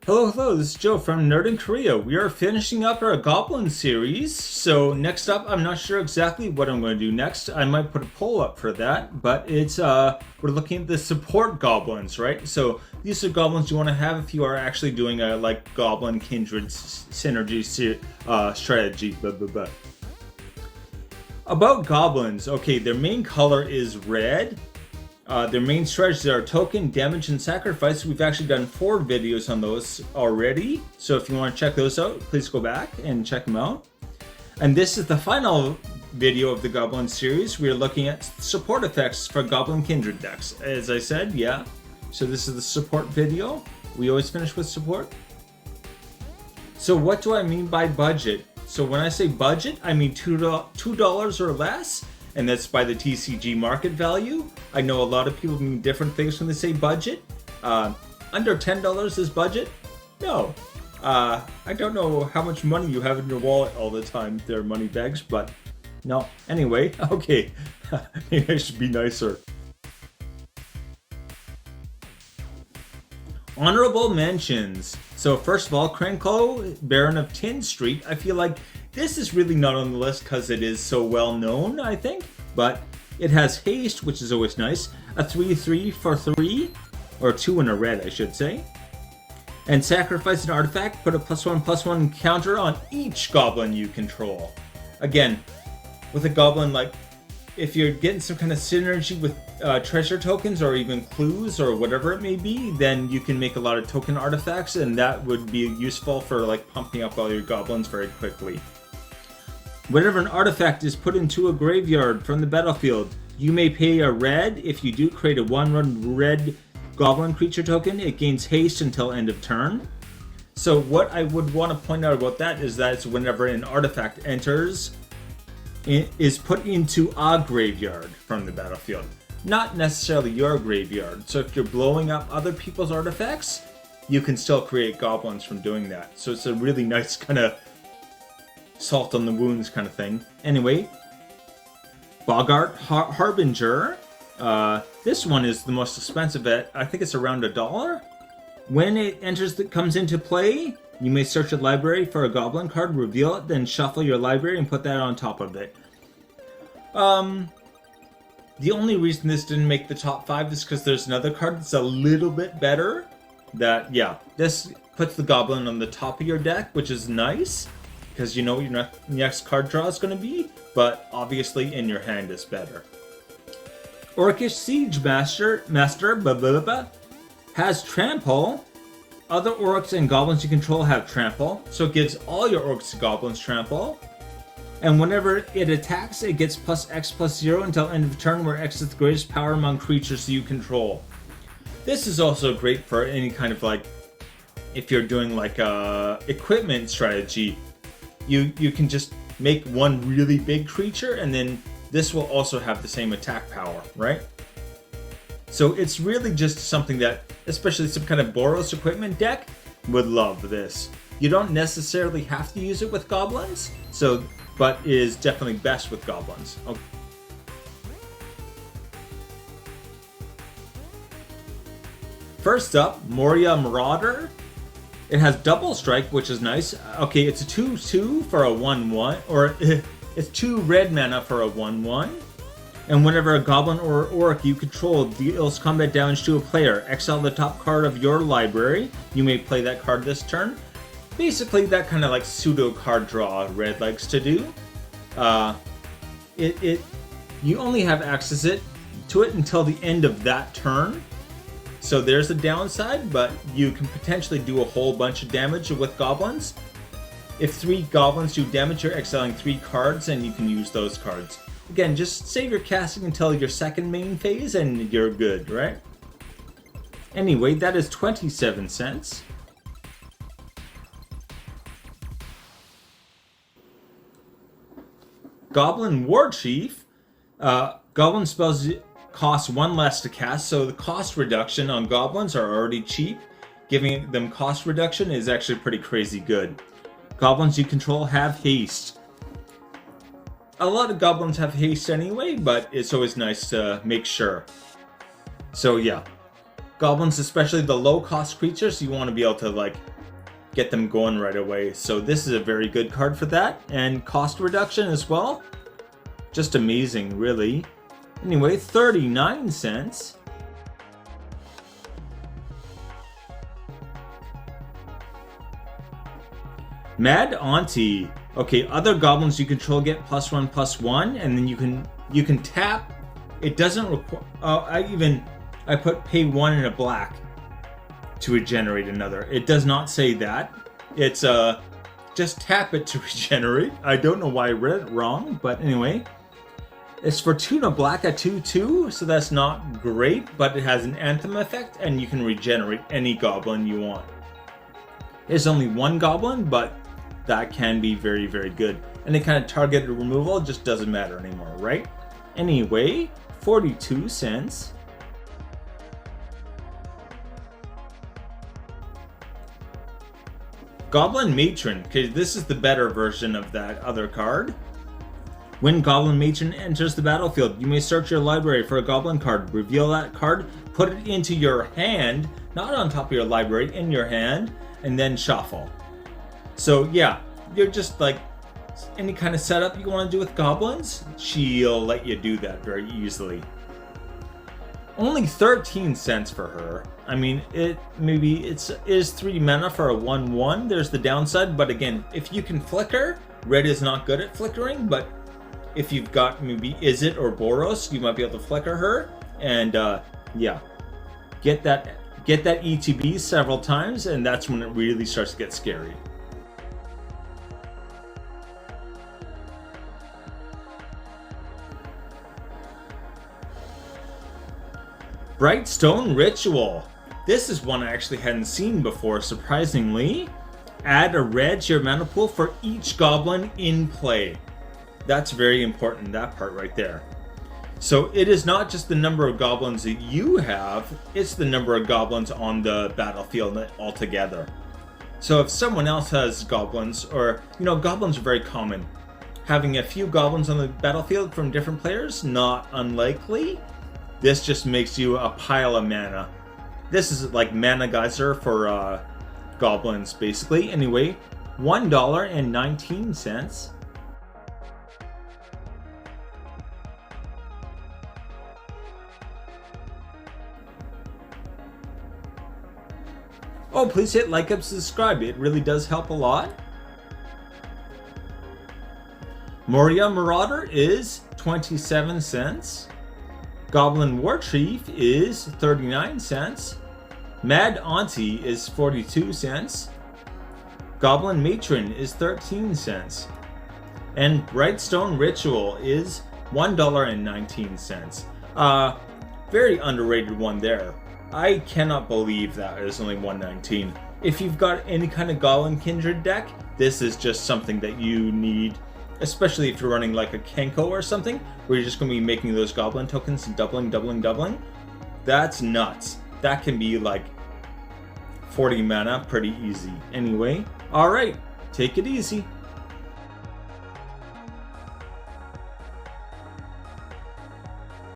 Hello, this is Joe from Nerd in Korea. We are finishing up our Goblin series. So next up, I'm not sure exactly what I'm going to do next. I might put a poll up for that, but it's we're looking at the support goblins, right? So these are goblins you want to have if you are actually doing a like Goblin Kindred synergy strategy. Blah, blah, blah. About goblins, okay, their main color is red. Their main strategies are token, damage, and sacrifice. We've actually done 4 videos on those already. So if you want to check those out, please go back and check them out. And this is the final video of the Goblin series. We are looking at support effects for Goblin Kindred decks. As I said, yeah. So this is the support video. We always finish with support. So what do I mean by budget? So when I say budget, I mean $2 or less. And that's by the TCG market value. I know a lot of people mean different things when they say budget. Under $10 is budget? No. I don't know how much money you have in your wallet all the time. They're money bags, but no. Anyway, okay. Maybe I should be nicer. Honorable mentions. So first of all, Krenko, Baron of Tin Street. I feel like this is really not on the list because it is so well known, I think. But it has haste, which is always nice. A 3/3 for 3, or 2 in a red, I should say. And sacrifice an artifact, put a +1/+1 counter on each goblin you control. Again, with a goblin, like, if you're getting some kind of synergy with treasure tokens or even clues or whatever it may be, then you can make a lot of token artifacts, and that would be useful for like pumping up all your goblins very quickly. Whenever an artifact is put into a graveyard from the battlefield, you may pay a red. If you do, create a 1/1 red goblin creature token. It gains haste until end of turn. So what I would want to point out about that is that it's whenever an artifact enters, it is put into a graveyard from the battlefield, not necessarily your graveyard. So if you're blowing up other people's artifacts, you can still create goblins from doing that. So it's a really nice kind of salt on the wounds kind of thing. Anyway, Bogart Harbinger. This one is the most expensive at, I think it's around $1. When it comes into play, you may search a library for a goblin card, reveal it, then shuffle your library and put that on top of it. The only reason this didn't make the top 5 is because there's another card that's a little bit better. This puts the goblin on the top of your deck, which is nice, because you know what your next card draw is going to be, but obviously in your hand is better. Orcish Siege Master blah, blah, blah, has Trample. Other orcs and goblins you control have Trample, so it gives all your orcs and goblins Trample. And whenever it attacks, it gets +X+0 until end of turn, where X is the greatest power among creatures you control. This is also great for any kind of like, if you're doing like a equipment strategy, you can just make one really big creature, and then this will also have the same attack power, right? So it's really just something that, especially some kind of Boros equipment deck, would love this. You don't necessarily have to use it with goblins, but it is definitely best with goblins. Okay. First up, Moria Marauder. It has double strike, which is nice. Okay, it's a 2/2 for a 1/1, or it's 2 red mana for a 1/1. And whenever a goblin or orc you control deals combat damage to a player, exile the top card of your library. You may play that card this turn. Basically, that kind of like pseudo card draw red likes to do. You only have access to it until the end of that turn. So there's a downside, but you can potentially do a whole bunch of damage with goblins. If 3 goblins do damage, you're exiling 3 cards, and you can use those cards. Again, just save your casting until your second main phase, and you're good, right? Anyway, that is 27 cents. Goblin War Chief. Goblin spells cost 1 less to cast, so the cost reduction on goblins are already cheap. Giving them cost reduction is actually pretty crazy good. Goblins you control have haste. A lot of goblins have haste anyway, but it's always nice to make sure. So yeah, goblins, especially the low cost creatures, you want to be able to like get them going right away. So this is a very good card for that, and cost reduction as well. Just amazing, really. Anyway, 39 cents. Mad Auntie. Okay, other goblins you control get +1/+1, and then you can tap. It doesn't require. I put pay 1 in a black to regenerate another. It does not say that. It's just tap it to regenerate. I don't know why I read it wrong, but anyway. It's for 2 and a black at 2/2, so that's not great, but it has an anthem effect, and you can regenerate any goblin you want. There's only one goblin, but that can be very, very good. Any kind of targeted removal just doesn't matter anymore, right? Anyway, 42 cents. Goblin Matron. Okay, this is the better version of that other card. When Goblin Matron enters the battlefield, you may search your library for a goblin card. Reveal that card, put it into your hand, not on top of your library, in your hand, and then shuffle. So yeah, you're just like, any kind of setup you want to do with goblins, she'll let you do that very easily. Only 13 cents for her. I mean, it is 3 mana for a 1/1. There's the downside, but again, if you can flicker, red is not good at flickering, but if you've got maybe Izzet or Boros, you might be able to flicker her, and yeah, get that ETB several times, and that's when it really starts to get scary. Brightstone Ritual. This is one I actually hadn't seen before, surprisingly. Add a red to your mana pool for each goblin in play. That's very important, that part right there. So it is not just the number of goblins that you have, it's the number of goblins on the battlefield altogether. So if someone else has goblins, or, you know, goblins are very common. Having a few goblins on the battlefield from different players, not unlikely. This just makes you a pile of mana. This is like mana geyser for goblins, basically. Anyway, $1.19. Oh, please hit like and subscribe. It really does help a lot. Moria Marauder is 27 cents. Goblin War Chief is 39 cents. Mad Auntie is 42 cents. Goblin Matron is 13 cents. And Brightstone Ritual is $1.19. Very underrated one there. I cannot believe that is only $1.19. If you've got any kind of Goblin Kindred deck, this is just something that you need, especially if you're running like a Kenko or something, where you're just going to be making those Goblin tokens and doubling. That's nuts. That can be like 40 mana pretty easy. Anyway, alright, take it easy.